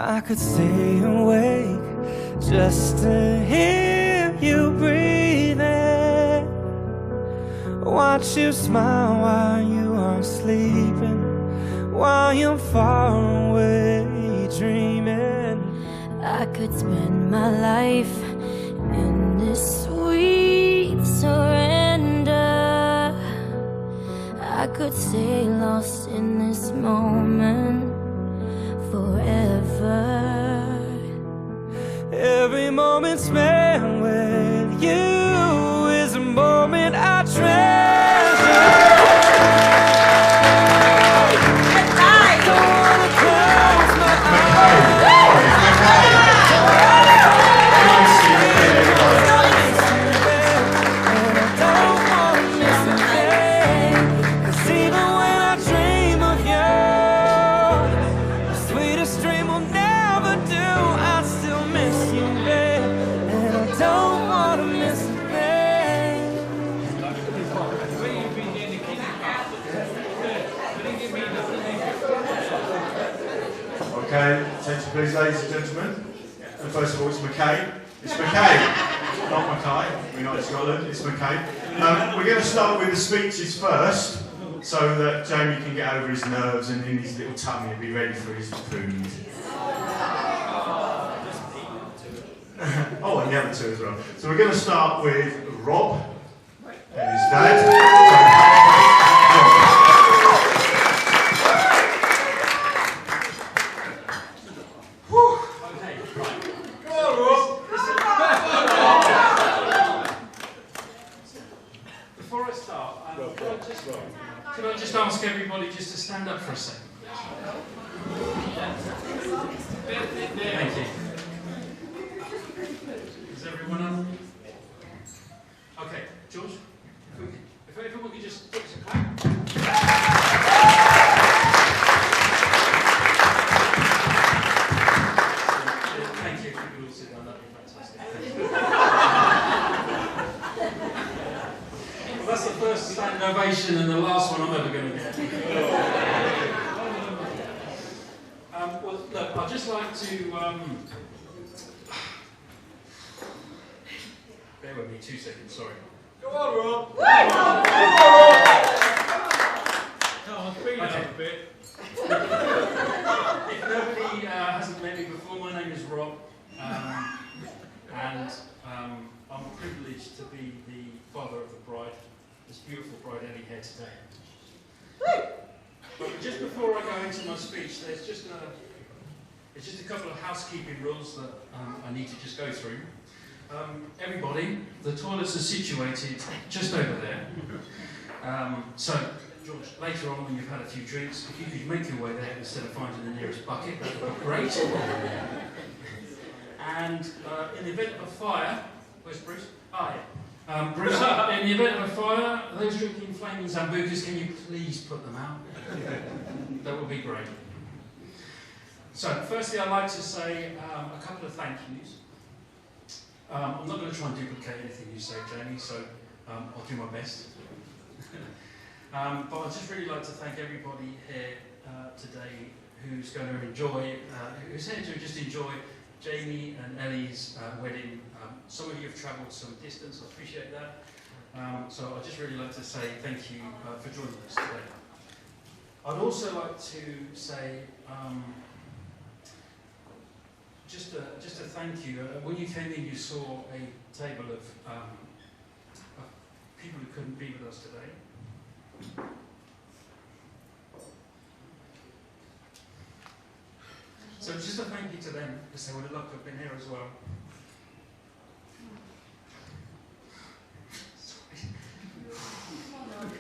I could stay awake just to hear you breathing, watch you smile while you are sleeping, while you're far away dreaming. I could spend my life in this sweet surrender. I could stay lost in this moment forever. Every moment spent with you is a moment I treasure. Don't wanna close my eyes. And I don't wanna miss a thing. 'Cause even when I dream of you, the sweetest dream will never do. I still miss you, babe, and I don't wanna miss a thing. Okay, attention please, ladies and gentlemen. And first of all, it's McKay. It's McKay, not Mackay. We're not in Scotland, it's McKay. We're going to start with the speeches first, so that Jamie can get over his nerves and in his little tummy and be ready for his food. Oh, and the other two as well. So we're going to start with Rob and his dad. Before I start, could I just ask everybody just to stand up for a second? Thank you. Is everyone up? Okay, George, if everyone could just give us a clap. Thank you. If you could all sit down, that'd be fantastic. Well, that's the first standing ovation and the last one I'm ever going to get. Well, look, I'd just like to bear with me 2 seconds, sorry. Go on, Rob. Come on, speed up a bit. If nobody hasn't met me before, my name is Rob, and I'm privileged to be the father of the bride, this beautiful bride Ellie here today. But just before I go into my speech, there's just a couple of housekeeping rules that I need to just go through. Everybody, the toilets are situated just over there. So, George, later on when you've had a few drinks, if you could make your way there instead of finding the nearest bucket, that would be great. And in the event of a fire, where's Bruce? Ah, yeah. Bruce, in the event of a fire, those drinking flaming Zambucas, can you please put them out? That would be great. So, firstly, I'd like to say a couple of thank yous. I'm not going to try and duplicate anything you say, Jamie, so I'll do my best. But I'd just really like to thank everybody here today who's going to enjoy, who's here to just enjoy Jamie and Ellie's wedding. Some of you have travelled some distance, I appreciate that. So I'd just really like to say thank you for joining us today. I'd also like to say just a thank you. When you came in, you saw a table of people who couldn't be with us today. So just a thank you to them, because they would have loved to have been here as well.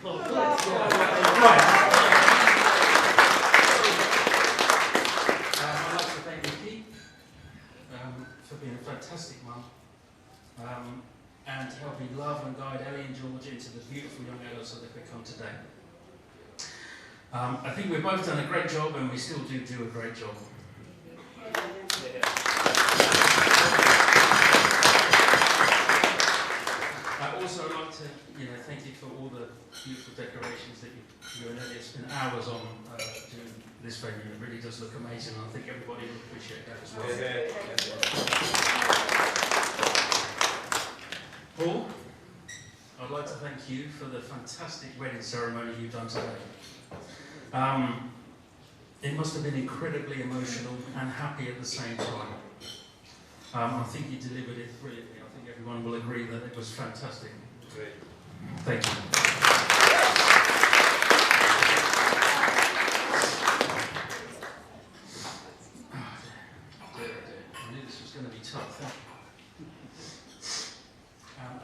Right. I'd like to thank Nikki for being a fantastic mum and helping love and guide Ellie and George into the beautiful young adults that they've become today. I think we've both done a great job, and we still do a great job. I'd also like to, thank you for all the beautiful decorations that you and Elliot spent hours on doing this venue. It really does look amazing, and I think everybody will appreciate that as well. Paul, I'd like to thank you for the fantastic wedding ceremony you've done today. It must have been incredibly emotional and happy at the same time. I think you delivered it brilliantly. I think everyone will agree that it was fantastic. Great. Thank you. I knew this was going to be tough.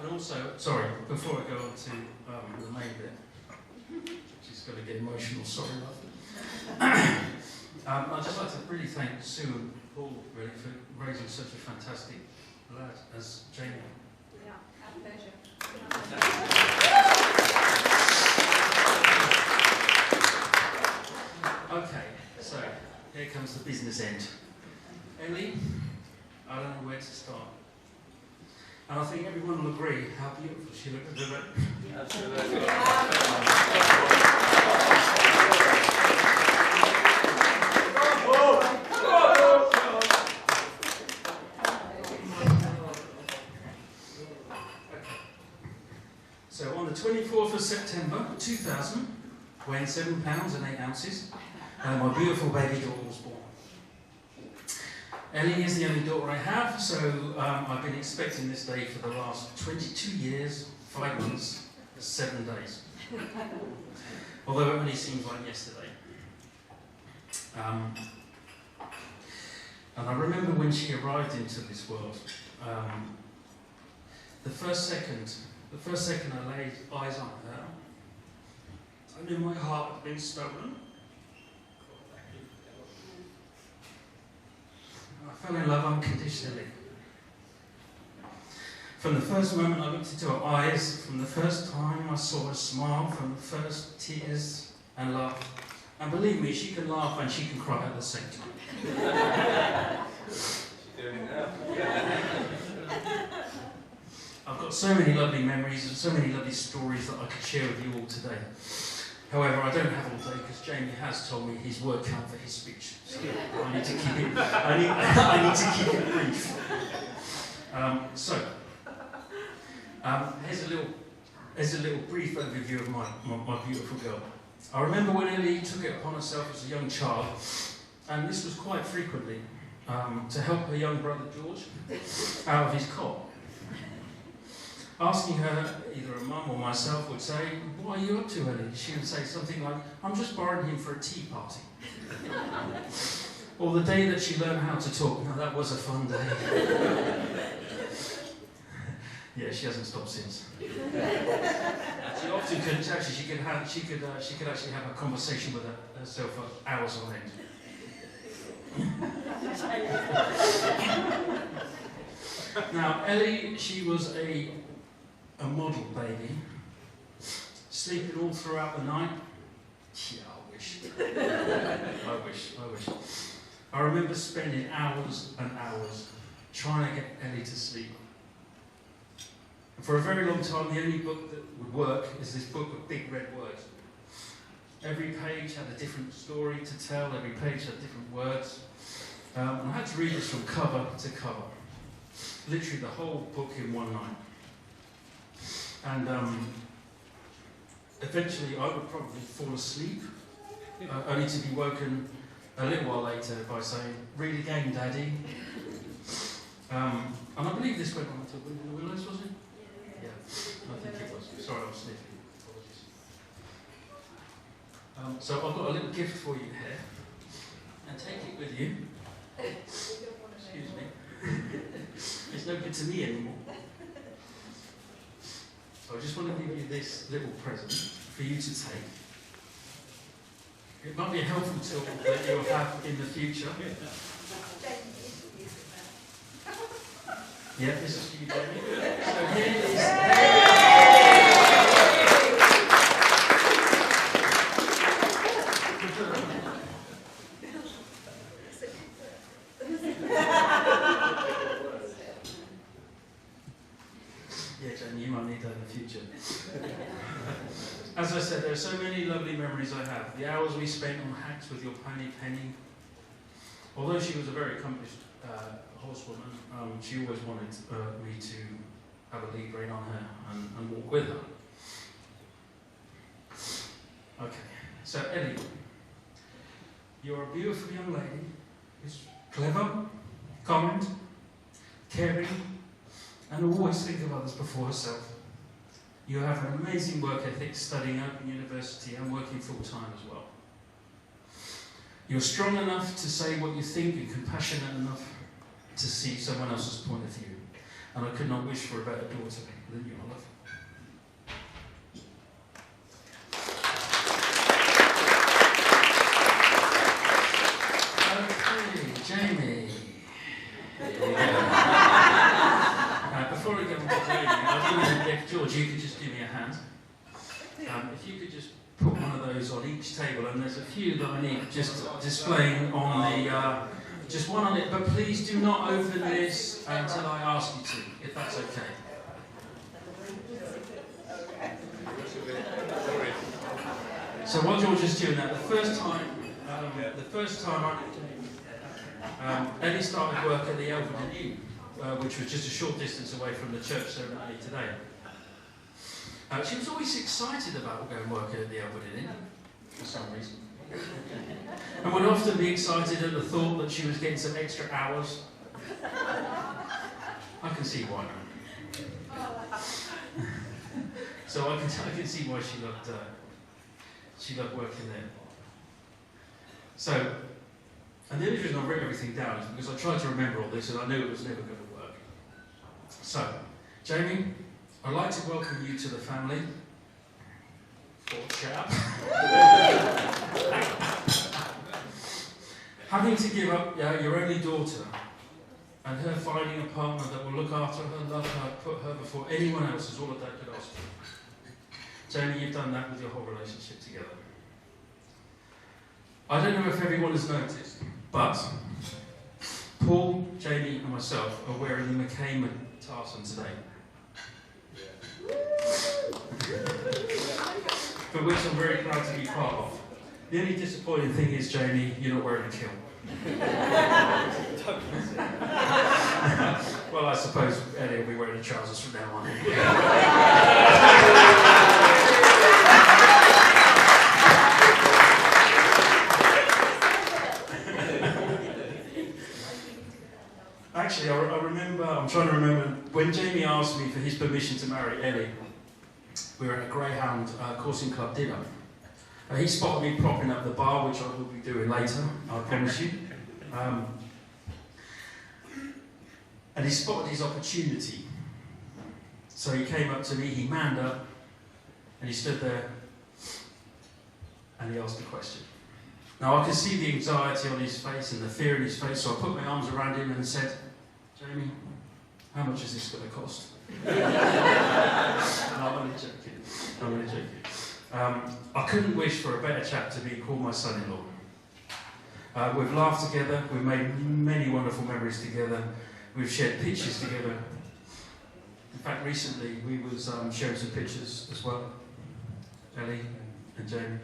And also, sorry, before I go on to the main bit, which is going to get emotional, sorry, love. I'd just like to really thank Sue and Paul really for raising such a fantastic lad as Jamie. Yeah, our pleasure. Okay, so here comes the business end. Ellie, I don't know where to start. And I think everyone will agree how beautiful she looked today. Absolutely. So on the 24th of September 2000, weighing 7 pounds and 8 ounces, my beautiful baby daughter was born. Ellie is the only daughter I have, so I've been expecting this day for the last 22 years, 5 months, 7 days. Although it only seems like yesterday. And I remember when she arrived into this world, the first second I laid eyes on her, I knew my heart had been stolen. I fell in love unconditionally. From the first moment I looked into her eyes, from the first time I saw her smile, from the first tears and laugh. And believe me, she can laugh and she can cry at the same time. She's doing it now. I've got so many lovely memories and so many lovely stories that I could share with you all today. However, I don't have all day because Jamie has told me his word count for his speech. So I need to keep it. I need to keep it brief. Here's a little brief overview of my beautiful girl. I remember when Ellie took it upon herself as a young child, and this was quite frequently, to help her young brother George out of his cot. Asking her, either a mum or myself would say, "What are you up to, Ellie?" She would say something like, "I'm just borrowing him for a tea party." Or the day that she learned how to talk. Now that was a fun day. Yeah, she hasn't stopped since. She often could, actually, she could actually have a conversation with herself for hours on end. Now, Ellie, she was a model baby, sleeping all throughout the night. Yeah, I wish. I wish. I remember spending hours and hours trying to get Ellie to sleep. And for a very long time, the only book that would work is this book with big red words. Every page had a different story to tell, every page had different words. And I had to read this from cover to cover. Literally the whole book in one night. And eventually I would probably fall asleep, only to be woken a little while later by saying, "Read again, Daddy." And I believe this went on until Willows, was it? Yeah, I think it was. Sorry, I was sniffing. Apologies. So I've got a little gift for you here. And take it with you. Excuse me. It's no good to me anymore. So I just want to give you this little present for you to take. It might be a helpful tool that you'll have in the future. Yeah, this is for you, Jamie. So here is... Yeah, Jamie, you might need that in the future. As I said, there are so many lovely memories I have. The hours we spent on hacks with your pony Penny. Although she was a very accomplished horsewoman, she always wanted me to have a lead rein on her and walk with her. Okay, so Ellie, you're a beautiful young lady who's clever, kind, caring, and always think of others before herself. You have an amazing work ethic, studying Open University and working full-time as well. You're strong enough to say what you think and compassionate enough to see someone else's point of view. And I could not wish for a better daughter than you, Olive. Okay, Jamie. Before I go on to Jamie, I wonder if George, you could just give me a hand. If you could just put one of those on each table, and there's a few that I need just displaying on the, just one on it, but please do not open this until I ask you to, if that's okay. So while George is doing that, the first time Ellie started work at the Elverden Inn, which was just a short distance away from the church ceremony today. She was always excited about going working at the Elverden Inn, for some reason. And would often be excited at the thought that she was getting some extra hours. I can see why now. So I can see why she loved working there. So, and the only reason I wrote everything down is because I tried to remember all this and I knew it was never going to work. So, Jamie, I'd like to welcome you to the family. Poor chap. Having to give up your only daughter and her finding a partner that will look after her, love her, put her before anyone else is all that Dad could ask for. Jamie, you've done that with your whole relationship together. I don't know if everyone has noticed, but Paul, Jamie and myself are wearing the McCain tartan today. For which I'm very proud to be part of. The only disappointing thing is, Jamie, you're not wearing a kilt. Well, I suppose Ellie will be wearing the trousers from now on. Actually, I'm trying to remember, when Jamie asked me for his permission to marry Ellie, we were at a Greyhound coursing club dinner. He spotted me propping up the bar, which I will be doing later, I promise you. And he spotted his opportunity. So he came up to me, he manned up, and he stood there, and he asked a question. Now I could see the anxiety on his face and the fear in his face, so I put my arms around him and said, Jamie, how much is this going to cost? No, I'm only joking. I couldn't wish for a better chap to be called my son-in-law. We've laughed together, we've made many wonderful memories together, we've shared pictures together. In fact, recently we was sharing some pictures as well, Ellie and Jamie,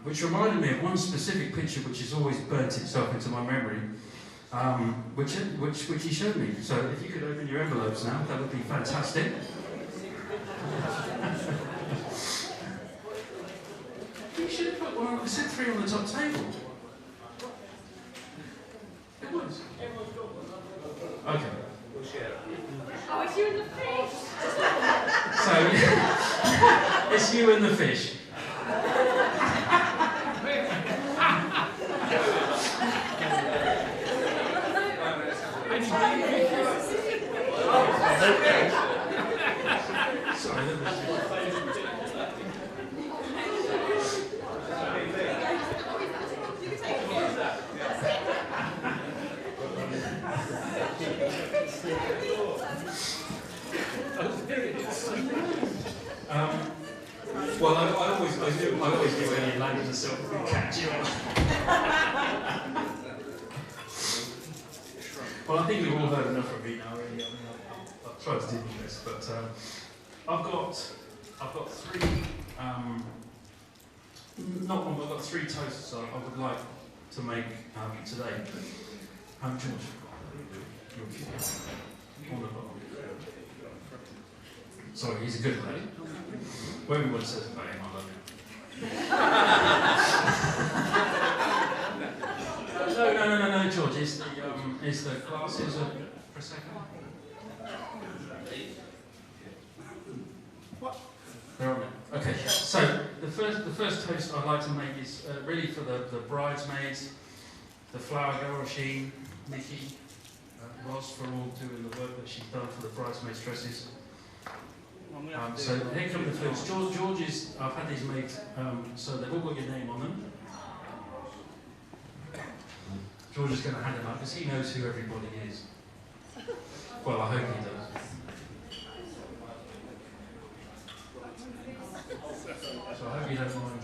which reminded me of one specific picture which has always burnt itself into my memory, which he showed me. So if you could open your envelopes now, that would be fantastic. You should have put one. I said 3 on the top table. It was. Okay. We'll share it. Oh, it's you and the fish. So it's you and the fish. Well, I always do when you land in the silk and catch you out. Well, I think we've all heard enough from me now, really. tried to do my best, but I've got three. Not one, but I've got three toasts I would like to make today. George, sorry, he's a good lad. Where everyone says about him, I love him. No, George. Is the glasses of Prosecco? What? They're on there. Okay. So the first toast I'd like to make is really for the bridesmaids, the flower girl, Sheen, Nikki, Ross, for all doing the work that she's done for the bridesmaids' dresses. So here come the first. George's, I've had these made, so they've all got your name on them. George is going to hand them up because he knows who everybody is. Well, I hope he does. So I hope you don't mind.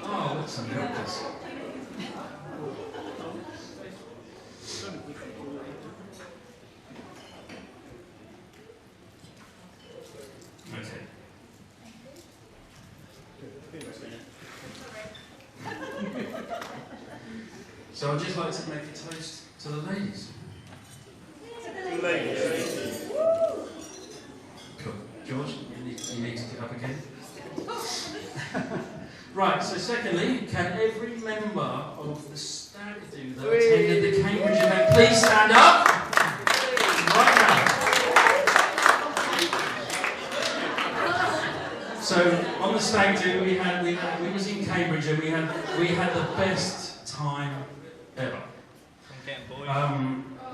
Oh, what's some milk? Okay. So I'd just like to make a toast to the ladies. Cool. George, you need to get up again. Right, so secondly, can every member of the stag do that attended the Cambridge event please stand up? Right now. So on the stag do we was in Cambridge and we had the best time ever.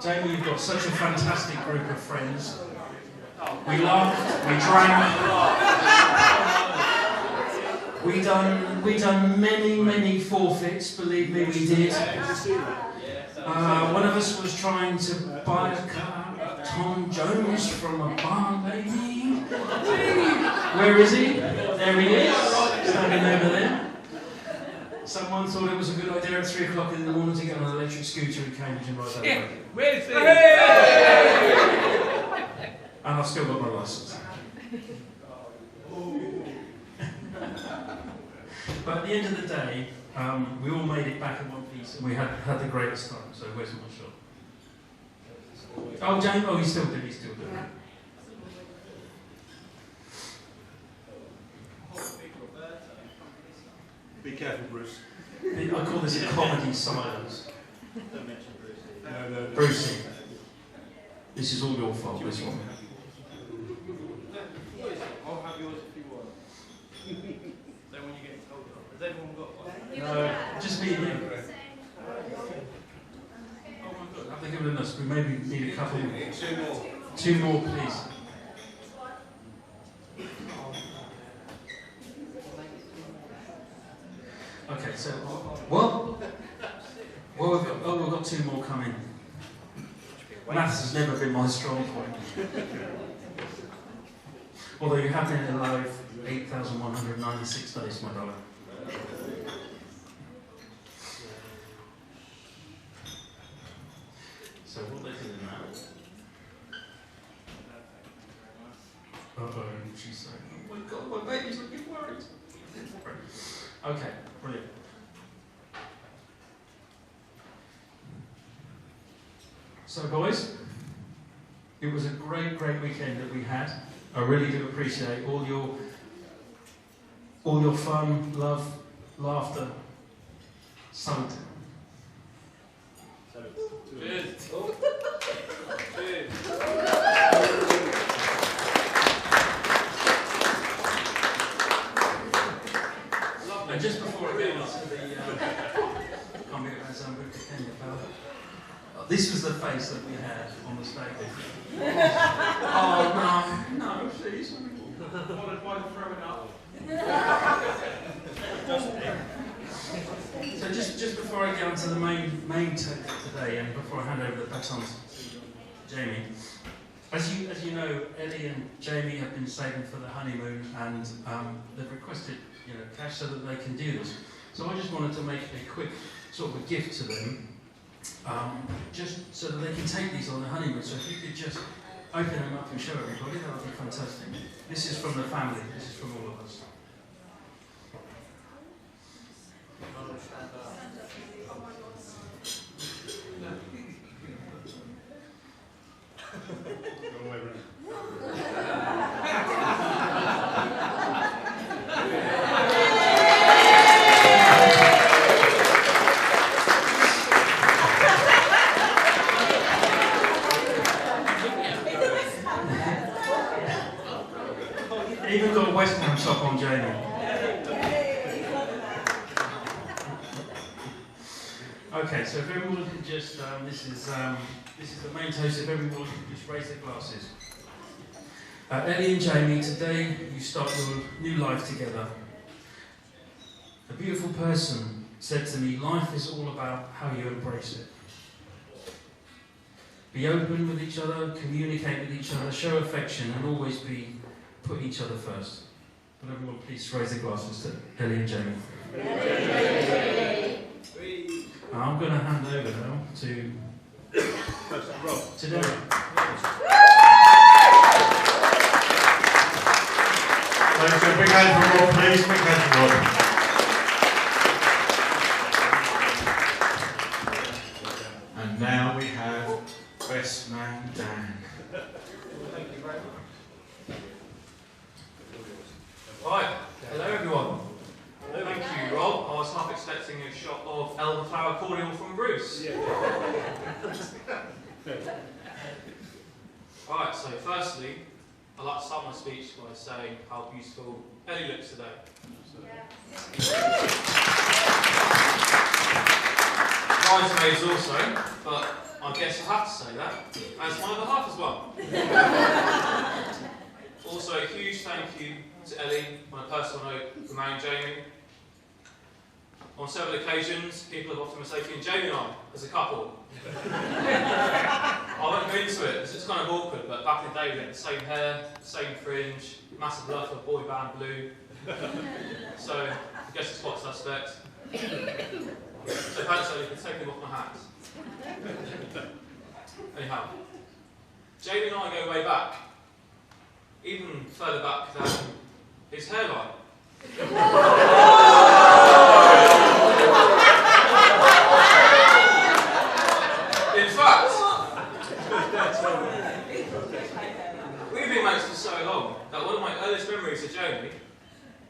Jamie, you've got such a fantastic group of friends. We laughed, we drank. We done many forfeits, believe me, we did. One of us was trying to buy a car, Tom Jones from a bar, maybe. Where is he? There he is, standing over there. Someone thought it was a good idea at 3 o'clock in the morning to get on an electric scooter in Cambridge and ride that way. Where is he? And I've still got my licence. But at the end of the day, we all made it back in one piece and we had the greatest time. So where's my shot? Oh, James, oh, he's still doing it. Be careful, Bruce. I call this a comedy silence. Don't mention Bruce. No. Brucey, this is all your fault, this one. I'll have yours if you want. Then when you get told, has everyone got one? No, just me and you. Oh my God, have they given us? We maybe need a couple more. Two more. Two more, please. Okay, so what? Well, we've got two more coming. Maths has never been my strong point. Although you have been alive 8,196 days, my darling. So what they doing now? Uh-oh, she's saying, oh my God, my baby's looking worried. Okay, brilliant. So boys, it was a great weekend that we had. I really do appreciate all your fun, love, laughter, salute. Cheers. Cheers. And just before I get into the Zambuca Kenya fella, this was the face that we had on the stage. Oh no, please. Why throw it up? So just before I get onto the main text today, and before I hand over the baton to Jamie, as you know, Ellie and Jamie have been saving for the honeymoon, and they've requested cash so that they can do this. So I just wanted to make a quick sort of a gift to them, just so that they can take these on their honeymoon. So if you could just open them up and show everybody, that would be fantastic. This is from the family, this is from all of us. Even got a West Ham sock on Jamie. Okay, so if everyone can just, this is the main toast, if everyone can just raise their glasses. Ellie and Jamie, today you start your new life together. A beautiful person said to me, life is all about how you embrace it. Be open with each other, communicate with each other, show affection, and always put each other first. But everyone please raise their glasses to Ellie and Jamie. I'm going to hand over now to Derek. Thanks, a big hand for Rob, please. Big hand for Rob. And now we have Best Man Dan. Thank you very much. Right, hello everyone. Thank you, Rob. I was half expecting a shot of elderflower cordial from Bruce. Right, so firstly, I'd like to start my speech by saying how beautiful Ellie looks today. Bridesmaids also, but I guess I have to say that, as my other half as well. Also, a huge thank you to Ellie on a personal note for marrying Jamie. On several occasions, people have often mistaken Jamie and I as a couple. I won't go into it because it's kind of awkward, but back in the day we had the same hair, same fringe, massive love for boy band Blue. So, I guess it's quite suspect. So thanks Ellie for taking them off my hat. Anyhow, Jamie and I go way back. Even further back than his hairline. In fact, we've been mates for so long that one of my earliest memories of Jamie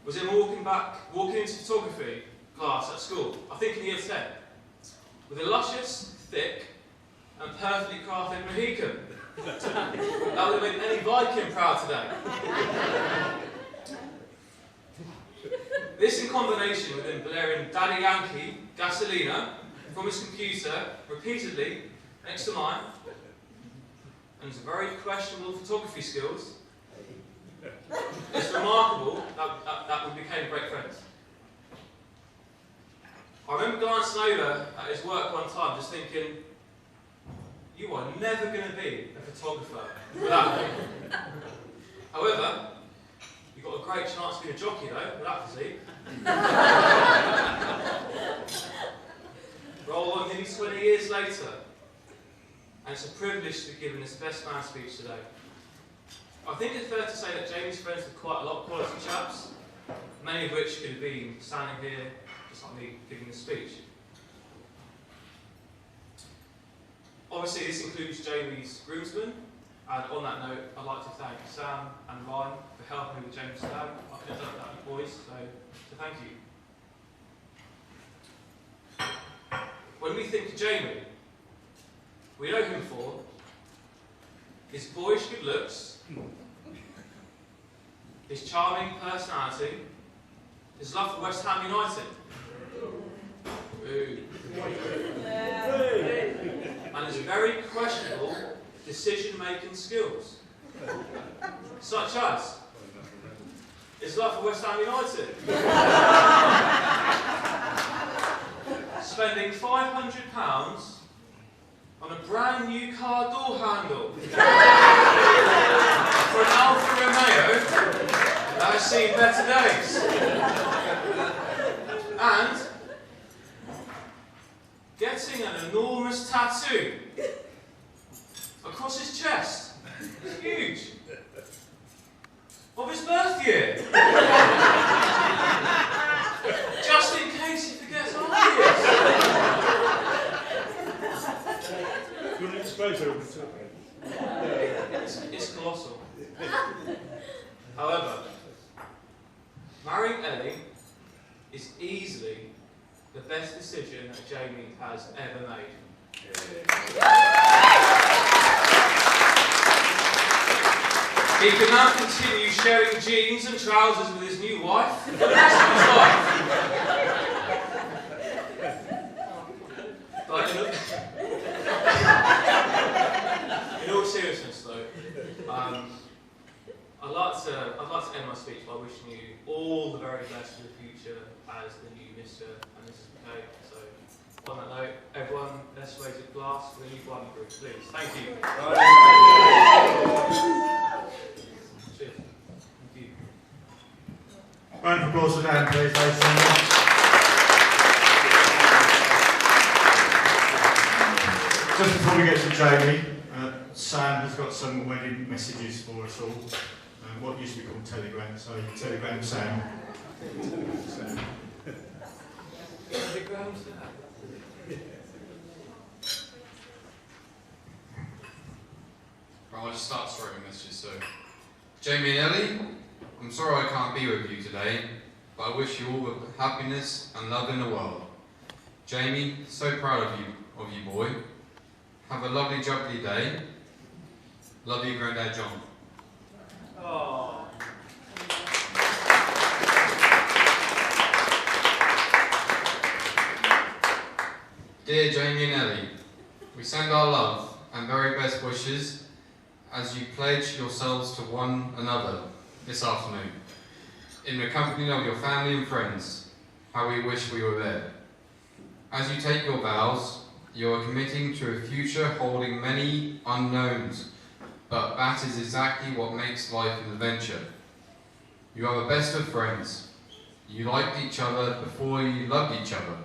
was him walking into photography class at school, I think in year 10, with a luscious, thick, and perfectly crafted Mohican. That would have made any Viking proud today. This in combination with him blaring Daddy Yankee, Gasolina, from his computer, repeatedly, next to mine, and his very questionable photography skills, it's remarkable that we became great friends. I remember glancing over at his work one time, just thinking, you are never going to be a photographer without me. However, you've got a great chance to be a jockey though, with that physique. Roll on nearly 20 years later, and it's a privilege to be given this best man speech today. I think it's fair to say that Jamie's friends with quite a lot of quality chaps, many of which could have been standing here, just like me, giving this speech. Obviously, this includes Jamie's groomsmen, and on that note, I'd like to thank Sam and Ryan for helping me with Jamie's dad. I could have done that with boys, so thank you. When we think of Jamie, we know him for his boyish good looks, his charming personality, his love for West Ham United. Ooh. And his very questionable decision-making skills, such as his love for West Ham United, spending £500 on a brand new car door handle for an Alfa Romeo that has seen better days, and getting an enormous tattoo across his chest. It's huge. Of his birth year. Just in case he forgets afterwards. You want to explain to him? It's colossal. However, marrying Ellie is easily the best decision that Jamie has ever made. He can now continue sharing jeans and trousers with his new wife for the rest of his life. But in all seriousness though, I'd like to end my speech by wishing you all the very best for the future as the new Mr. and Mrs. McKay. So, on that note, everyone, let's raise a glass for the new wine group, please. Thank you. Cheers. Thank you. Round of applause for Dan, please, ladies and gentlemen. Just before we get to Jamie, Sam has got some wedding messages for us all. What used to be called Telegram, so Telegram Sam. Telegram Sam. Right, I'll just start straight with messages. So, Jamie and Ellie, I'm sorry I can't be with you today, but I wish you all the happiness and love in the world. Jamie, so proud of you boy. Have a lovely jubbly day. Love you, Granddad John. Oh. Dear Jamie and Ellie, we send our love and very best wishes as you pledge yourselves to one another this afternoon. In the company of your family and friends, how we wish we were there. As you take your vows, you are committing to a future holding many unknowns, but that is exactly what makes life an adventure. You are the best of friends. You liked each other before you loved each other.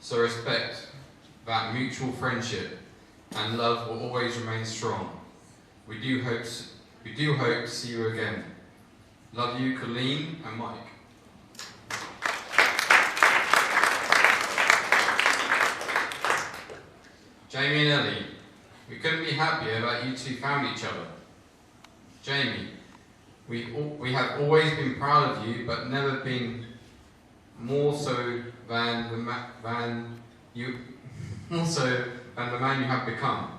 So respect that mutual friendship and love will always remain strong. We do hope to see you again. Love you, Colleen and Mike. Jamie and Ellie, we couldn't be happier that you two found each other. Jamie, we have always been proud of you, but never been more so than the man you have become.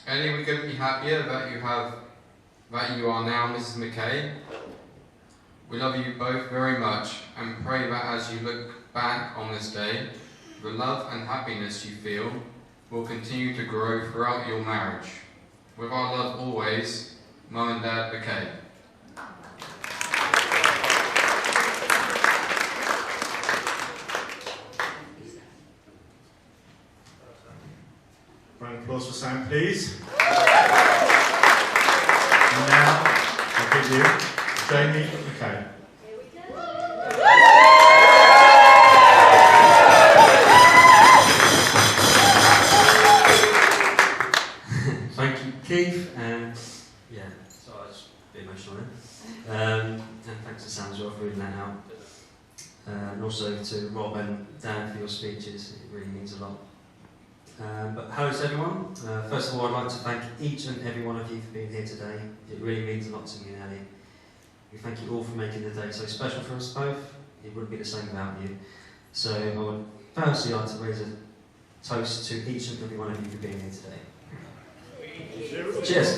Ellie, we couldn't be happier that you are now Mrs. McKay. We love you both very much and pray that as you look back on this day, the love and happiness you feel will continue to grow throughout your marriage. With our love always, Mum and Dad McKay. Round of applause for Sam, please. And now, I'll give you Jamie McKay. Thank you, Keith, and yeah, sorry, I was a bit emotional there. And thanks to Sam as well for reading that out. And also to Rob and Dan for your speeches, it really means a lot. But hello to everyone. First of all, I'd like to thank each and every one of you for being here today. It really means a lot to me and Ellie. We thank you all for making the day so special for us both. It wouldn't be the same without you. So I would firstly like to raise a toast to each and every one of you for being here today. Cheers.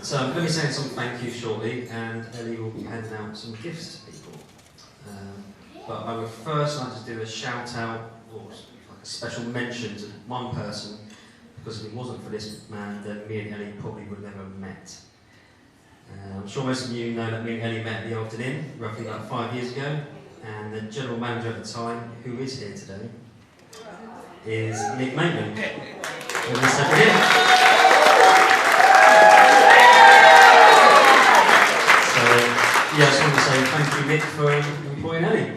So I'm going to be saying some thank you shortly, and Ellie will be handing out some gifts to people. But I would first like to do a shout out, or like a special mention to one person, because if it wasn't for this man, then me and Ellie probably would have never met. I'm sure most of you know that me and Ellie met at the Alton Inn, roughly about 5 years ago, and the general manager at the time, who is here today, is Nick Maitland. So, yeah, I just want to say thank you, Nick, for employing Ellie.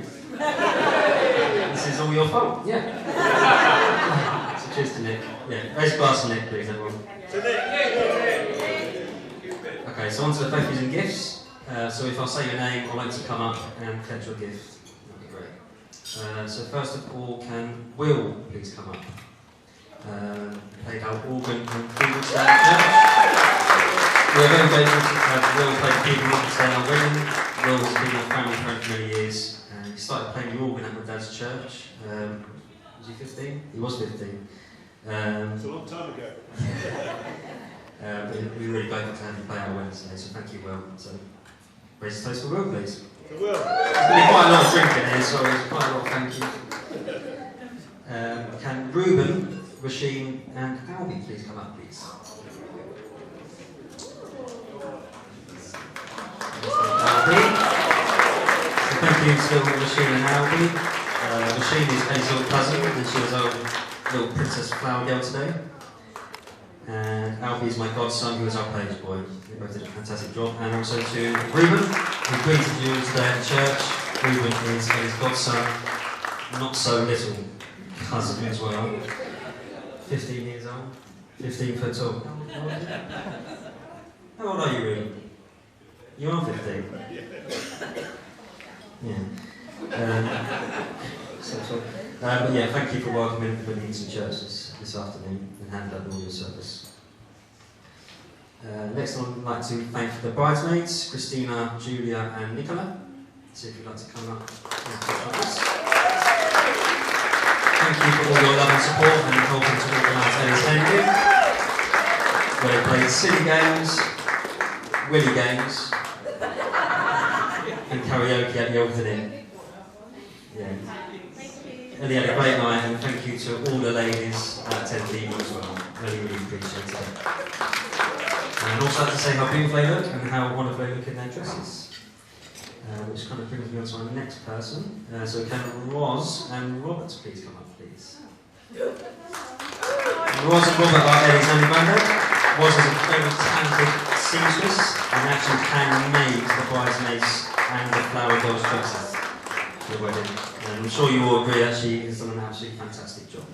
This is all your fault, yeah. So cheers to Nick. Yeah, raise a glass to Nick, please, everyone. Okay, so on to the thank yous and gifts. So if I say your name, I'd like to come up and catch your gift. That'd be great. So first of all, can Will please come up? Played our organ and keyboards down at church. We are very grateful to have Will play keyboards down our wedding. Will has been a family friend for many years. He started playing the organ at my dad's church. Was he 15? He was 15. It's a long time ago. But we're really grateful to have him play our Wednesday, so thank you, Will. So, raise a toast for Will, please. For Will. There's been quite a lot of drinking here, so there's quite a lot of thank you. Can Ruben, Rasheen, and Albie please come up, please? Albie. So thank you to Rasheen and Albie. Rasheen is Ellie's little cousin, and she was our little Princess Flower Girl today. And Albie is my godson, who is our page boy. They both did a fantastic job. And also to Ruben, who greeted you today at church. Ruben is Ellie's godson, not so little cousin as well. 15 years old, 15 foot tall. How old are you, Ruben? You are 15? Yeah. But yeah, thank you for welcoming the Leeds and Church this afternoon and handing up all your service. Next one, I'd like to thank the bridesmaids, Christina, Julia and Nicola. So if you'd like to come up and talk about this. Thank you for all your love and support and helping to organise Ellies Henry, where they played silly games, willy games and karaoke at the Open Inn. Yeah. Ellie had a great night, and thank you to all the ladies at 10 people as well. Really, really appreciate it. And I'd also like to say how beautiful they look and how wonderful they look in their dresses. Which kind of brings me on to our next person. So can Roz and Robert please come up, please? Roz and Robert are Ellie's nanny granddad. Roz is a very talented seamstress and actually handmade the bridesmaids and the flower girls' dresses for the wedding. And I'm sure you all agree that she has done an absolutely fantastic job.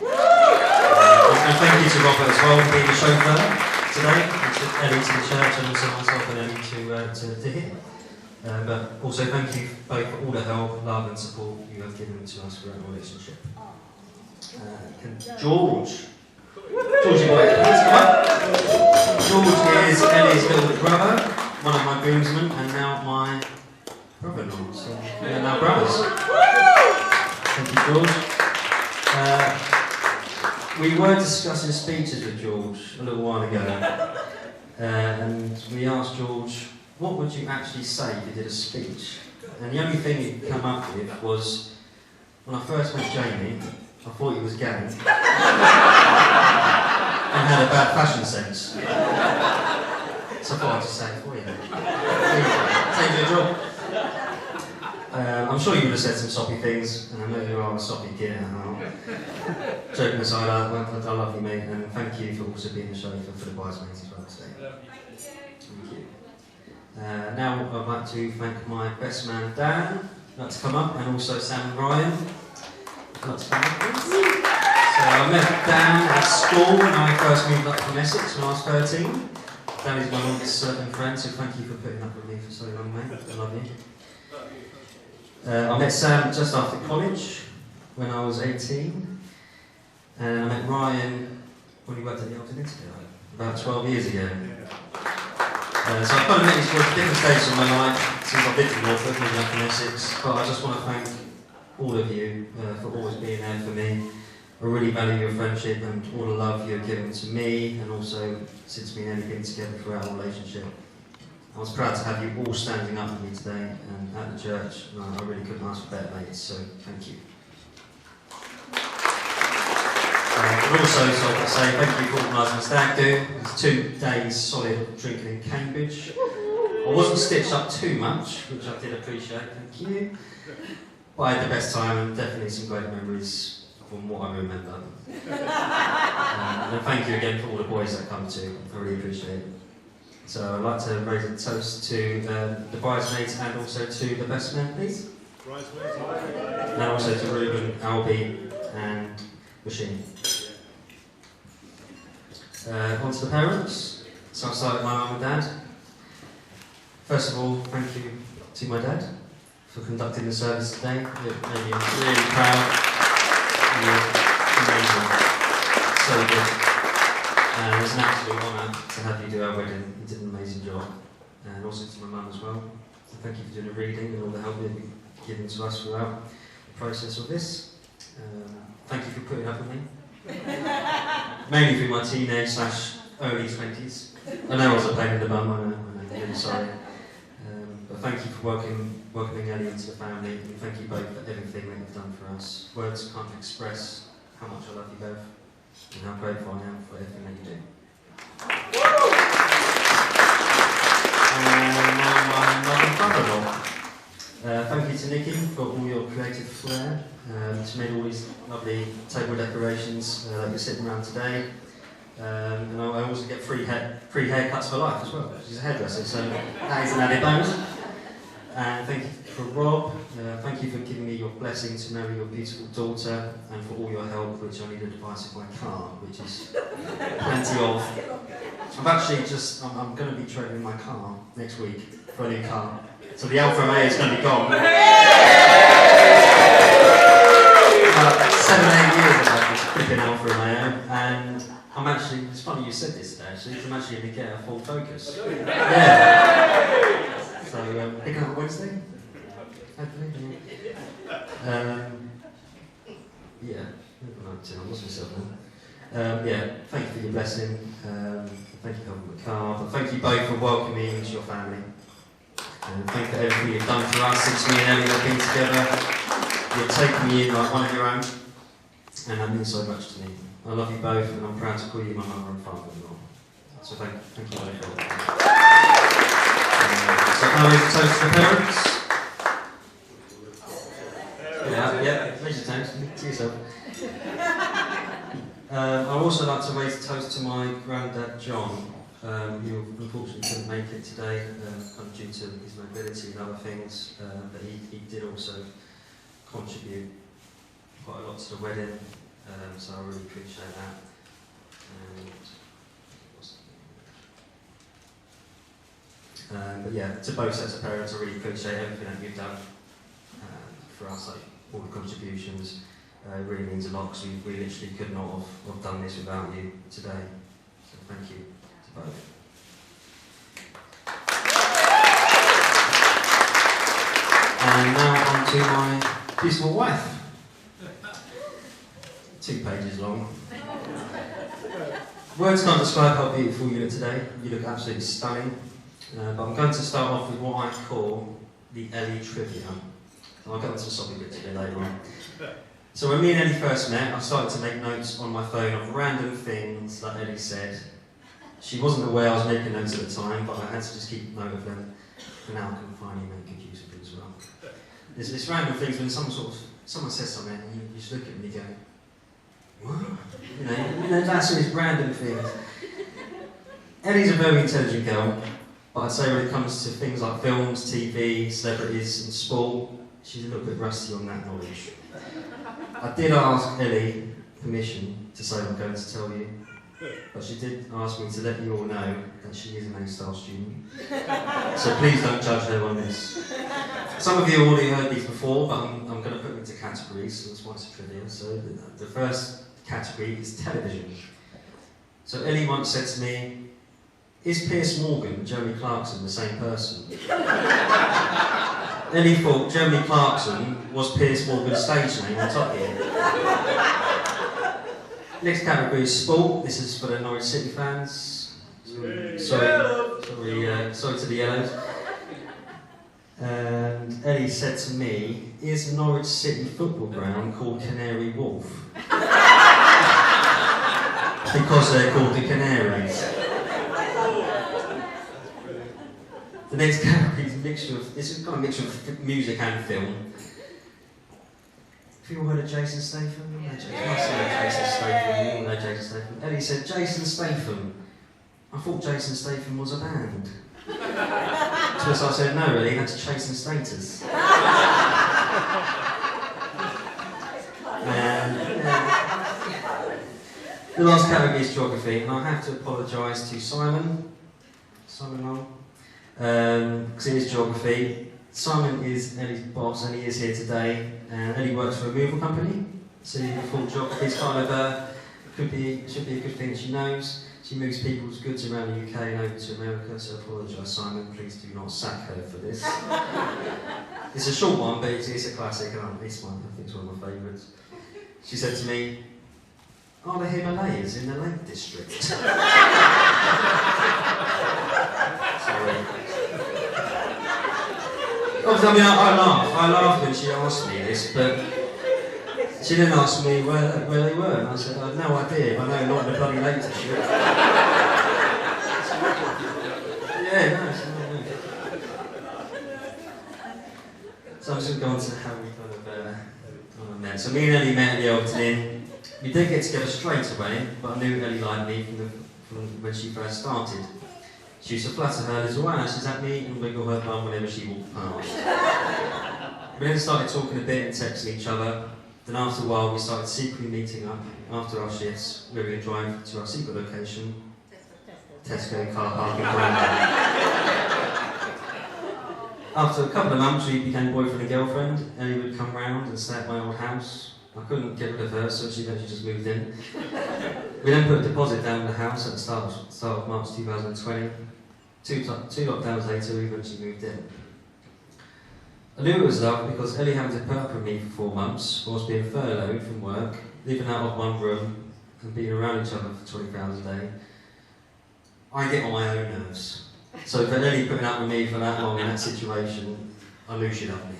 And thank you to Robert as well for being the chauffeur today. And to Ellie to the church and also myself and Ellie to here. But also thank you both for all the help, love and support you have given to us throughout our relationship. Can George Georgie boy, please come up. George is Ellie's little brother, one of my groomsmen, and now my brother-in-law. So we are now brothers. Thank you, George. We were discussing speeches with George a little while ago, and we asked George, what would you actually say if you did a speech? And the only thing he'd come up with was, when I first met Jamie, I thought he was gay and had a bad fashion sense. So I thought I'd just say it for you. Take your job. I'm sure you would have said some soppy things, and I know you are a soppy kid at heart. Joking aside, I love you, mate, and thank you for also being the chauffeur for the bridesmaids as well today. Thank you. Now I'd like to thank my best man Dan, I'd like to come up, and also Sam and Ryan. I'd like to come up, please. So I met Dan at school when I first moved up from Essex when I was 13. Dan is my longest serving friend, so thank you for putting up with me for so long, mate. I love you. I met Sam just after college when I was 18, and I met Ryan when we worked at the Elton together about 12 years ago. So I've kind of met these boys at different stages of my life since I've lived in Norfolk, moving up from Essex, but I just want to thank all of you for always being there for me. I really value your friendship and all the love you've given to me, and also since me and Ellie been together throughout our relationship. I was proud to have you all standing up with me today and at the church. I really couldn't ask for better mates, so thank you. And also, so I can say thank you for organising the stag do. It's 2 days solid drinking in Cambridge. I wasn't stitched up too much, which I did appreciate, thank you. But I had the best time and definitely some great memories from what I remember. And thank you again for all the boys that come too. I really appreciate it. So I'd like to raise a toast to the bridesmaids and also to the best men, please. And also to Ruben, Albie and Bashir. On to the parents. So I'll start with my mum and dad. First of all, thank you to my dad for conducting the service today. It made me really proud. You're amazing. So good. And it's an absolute honour to have you do our wedding. You did an amazing job. And also to my mum as well. So thank you for doing the reading and all the help you've been giving to us throughout the process of this. Thank you for putting up with me. Mainly through my teenage/early 20s. I know I was a pain in the bum, I know, I'm really sorry. But thank you for welcoming Ellie into the family, and thank you both for everything that you've done for us. Words can't express how much I love you both, and how grateful I am for everything that you do. And now my mother and brother-in-law. Thank you to Nikki for all your creative flair. She made all these lovely table decorations that you're sitting around today. And I also get free haircuts for life as well. She's a hairdresser, so that is an added bonus. And thank you for Rob. Thank you for giving me your blessing to marry your beautiful daughter, and for all your help, which I need advice of my car, which is plenty of. I'm going to be trading my car next week for a new car. So the Alfa Romeo is going to be gone. 7-8 years I've been flipping Alfa Romeo, and I'm actually, it's funny you said this today actually, I'm actually going to get a full Focus. Yeah. So pick up Wednesday? Hopefully. Yeah, I lost myself now. Yeah, thank you for your blessing. Thank you for helping the car. But thank you both for welcoming me into your family. And thank you for everything you've done for us since me and Ellie have been together. You've taken me in like one of your own, and that means so much to me. I love you both, and I'm proud to call you my mother and father-in-law. So thank you both for that. So now we toast to the parents. Yeah, raise your toast to yourself. I'd also like to raise a toast to my granddad John, who unfortunately couldn't make it today due to his mobility and other things, but he did also contribute quite a lot to the wedding, so I really appreciate that. But yeah, to both sets of parents, I really appreciate everything that you've done for us, like all the contributions. It really means a lot, because we literally could not have done this without you today. So thank you to both. And now on to my beautiful wife. 2 pages long. Words can't describe how beautiful you look today. You look absolutely stunning. But I'm going to start off with what I call the Ellie trivia. And I'll get onto the soppy bits a bit later on. So when me and Ellie first met, I started to make notes on my phone of random things that Ellie said. She wasn't aware I was making notes at the time, but I had to just keep note of them. And now I can finally make good use of them as well. It's random things when someone says something and you just look at them and you go, what? You know, that's these random things. Ellie's a very intelligent girl, but I'd say when it comes to things like films, TV, celebrities and sport, she's a little bit rusty on that knowledge. I did ask Ellie permission to say I'm going to tell you, but she did ask me to let you all know that she is an A-star student. So please don't judge her on this. Some of you have already heard these before, but I'm going to put them into categories, so that's why it's a trivia. So the first category is television. So Ellie once said to me, is Piers Morgan and Jeremy Clarkson the same person? Ellie thought Jeremy Clarkson was Piers Morgan's stage name on Top Gear. Next category is sport. This is for the Norwich City fans. Sorry to the Yellows. And Ellie said to me, is Norwich City football ground called Canary Wharf? Because they're called the Canaries. The next category is a mixture of, this is kind of a mixture of music and film. Have you all heard of Jason Statham? Jason Statham. You all know Jason Statham. Ellie said, Jason Statham. I thought Jason Statham was a band. To which I said, no really, that's Chasing Status. The last category is geography, and I have to apologise to Simon Long, because it is geography. Simon is Ellie's boss, and he is here today, and Ellie works for a removal company, so the full geography is kind of should be a good thing that she knows. She moves people's goods around the UK and over to America, so I apologise, Simon. Please do not sack her for this. It's a short one, but it's a classic, and I think it's one of my favourites. She said to me, "Are the Himalayas in the Lake District?" Sorry. Obviously, I mean, I laughed when she asked me this, but she didn't ask me where they were, and I said, I had no idea. I know not in the bloody Lake District. Yeah, no. So I'm just going to go on to how we kind of met. So me and Ellie met at the Elton Inn. We didn't get together straight away, but I knew Ellie liked me from when she first started. She used to flatter her little eyelashes at me and wiggle her bum whenever she walked past. We then started talking a bit and texting each other. Then after a while we started secretly meeting up after our shifts, where we would drive to our secret location, Tesco car park in Brandon. After a couple of months we became boyfriend and girlfriend. Ellie would come round and stay at my old house. I couldn't get rid of her, so she eventually just moved in. We then put a deposit down in the house at the start of March 2020. Two lockdowns later, we eventually moved in. I knew it was love because Ellie having to put up with me for 4 months, whilst being furloughed from work, living out of one room, and being around each other for 24 hours a day. I get on my own nerves. So for Ellie putting up with me for that long in that situation, I knew she loved me.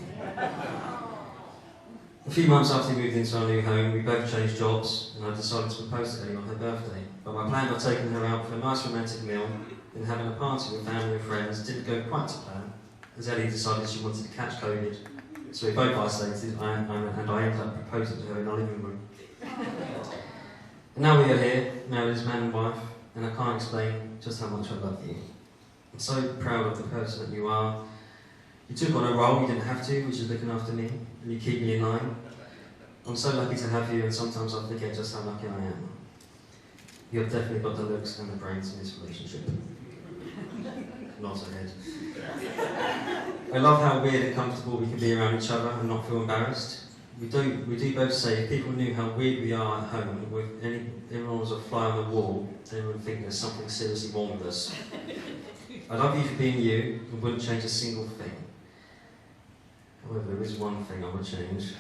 A few months after we moved into our new home, we both changed jobs, and I decided to propose to Ellie on her birthday. But my plan of taking her out for a nice romantic meal and having a party with family and friends didn't go quite to plan, as Ellie decided she wanted to catch COVID. So we both isolated, and I ended up proposing to her in our living room. And now we are here, married as man and wife, and I can't explain just how much I love you. I'm so proud of the person that you are. You took on a role you didn't have to, which is looking after me, and you keep me in line. I'm so lucky to have you, and sometimes I forget just how lucky I am. You have definitely got the looks and the brains in this relationship. Not ahead. I love how weird and comfortable we can be around each other and not feel embarrassed. We do both say if people knew how weird we are at home, if everyone was a fly on the wall, they would think there's something seriously wrong with us. I love you for being you and wouldn't change a single thing. However, there is one thing I would change.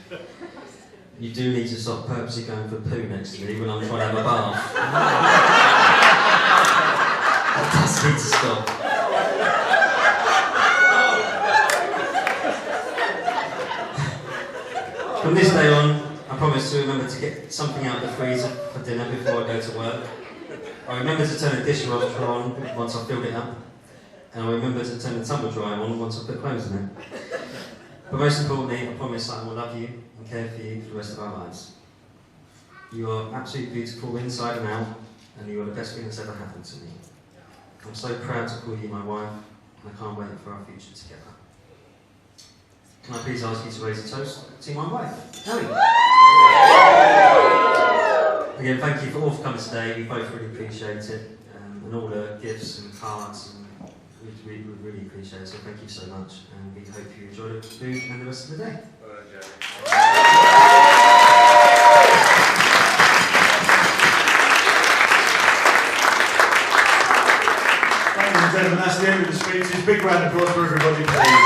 You do need to stop purposely going for poo next to me when I'm trying to have a bath. That does need to stop. From this day on, I promise to remember to get something out of the freezer for dinner before I go to work. I remember to turn the dishwasher on once I've filled it up. And I remember to turn the tumble dryer on once I've put clothes in it. But most importantly, I promise that I will love you and care for you for the rest of our lives. You are absolutely beautiful inside and out, and you are the best thing that's ever happened to me. I'm so proud to call you my wife, and I can't wait for our future together. Can I please ask you to raise a toast to my wife, Ellie? Again, thank you all for coming today. We both really appreciate it, and all the gifts and cards. We really appreciate it, so thank you so much, and we hope you enjoy the food and the rest of the day. Ladies and gentlemen, that's the end of the speeches. Big round of applause for everybody, please.